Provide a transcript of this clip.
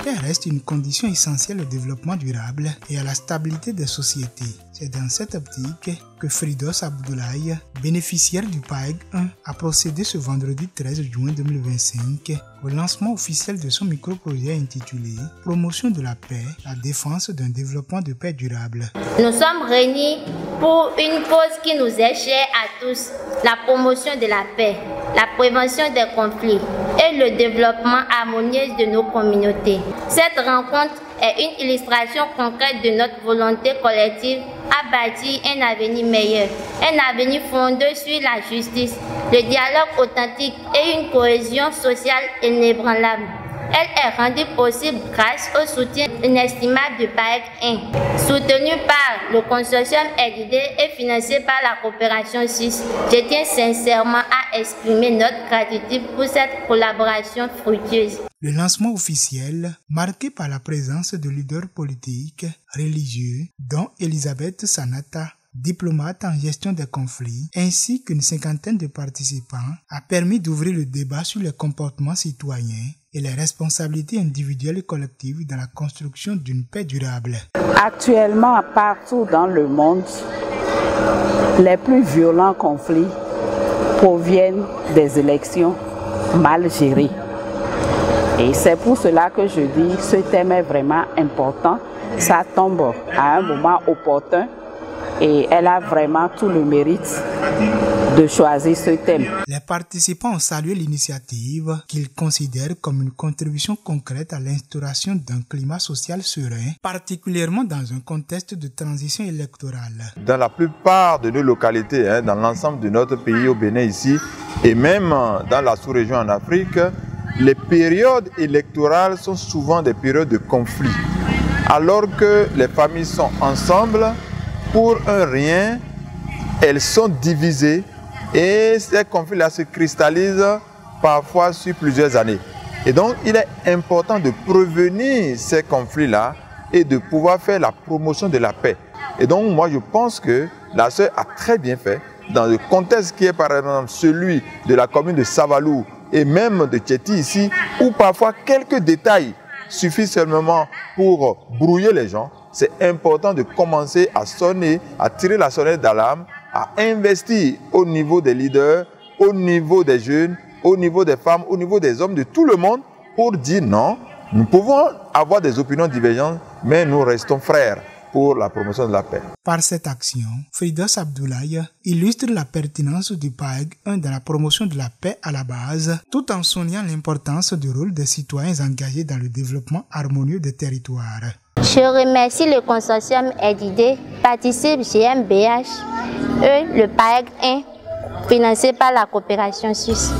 paix reste une condition essentielle au développement durable et à la stabilité des sociétés. C'est dans cette optique que Firdaus Abdoulaye, bénéficiaire du PAEG 1, a procédé ce vendredi 13 juin 2025 au lancement officiel de son micro-projet intitulé « Promotion de la paix, la défense d'un développement de paix durable ». Nous sommes réunis pour une cause qui nous est chère à tous, la promotion de la paix, la prévention des conflits et le développement harmonieux de nos communautés. Cette rencontre est une illustration concrète de notre volonté collective à bâtir un avenir meilleur, un avenir fondé sur la justice, le dialogue authentique et une cohésion sociale inébranlable. Elle est rendue possible grâce au soutien inestimable du PAEG 1, soutenu par le consortium EDIDE et financé par la coopération suisse. Je tiens sincèrement à exprimer notre gratitude pour cette collaboration fructueuse. Le lancement officiel, marqué par la présence de leaders politiques, religieux, dont Elisabeth Sanata, diplomate en gestion des conflits, ainsi qu'une cinquantaine de participants, a permis d'ouvrir le débat sur les comportements citoyens et les responsabilités individuelles et collectives dans la construction d'une paix durable. Actuellement, partout dans le monde, les plus violents conflits proviennent des élections mal gérées. Et c'est pour cela que je dis que ce thème est vraiment important. Ça tombe à un moment opportun et elle a vraiment tout le mérite de choisir ce thème. Les participants ont salué l'initiative qu'ils considèrent comme une contribution concrète à l'instauration d'un climat social serein, particulièrement dans un contexte de transition électorale. Dans la plupart de nos localités, dans l'ensemble de notre pays au Bénin ici, et même dans la sous-région en Afrique, les périodes électorales sont souvent des périodes de conflit. Alors que les familles sont ensemble, pour un rien, elles sont divisées et ces conflits-là se cristallisent parfois sur plusieurs années. Et donc, il est important de prévenir ces conflits-là et de pouvoir faire la promotion de la paix. Et donc, moi, je pense que la sœur a très bien fait dans le contexte qui est par exemple celui de la commune de Savalou et même de Tchéti ici, où parfois quelques détails suffisent seulement pour brouiller les gens. C'est important de commencer à sonner, à tirer la sonnette d'alarme, à investir au niveau des leaders, au niveau des jeunes, au niveau des femmes, au niveau des hommes, de tout le monde, pour dire non, nous pouvons avoir des opinions divergentes, mais nous restons frères pour la promotion de la paix. Par cette action, Firdaus Abdoulaye illustre la pertinence du PAEG 1 dans la promotion de la paix à la base, tout en soulignant l'importance du rôle des citoyens engagés dans le développement harmonieux des territoires. Je remercie le consortium EDIDE, participe GmbH et le PAEG 1, financé par la coopération suisse.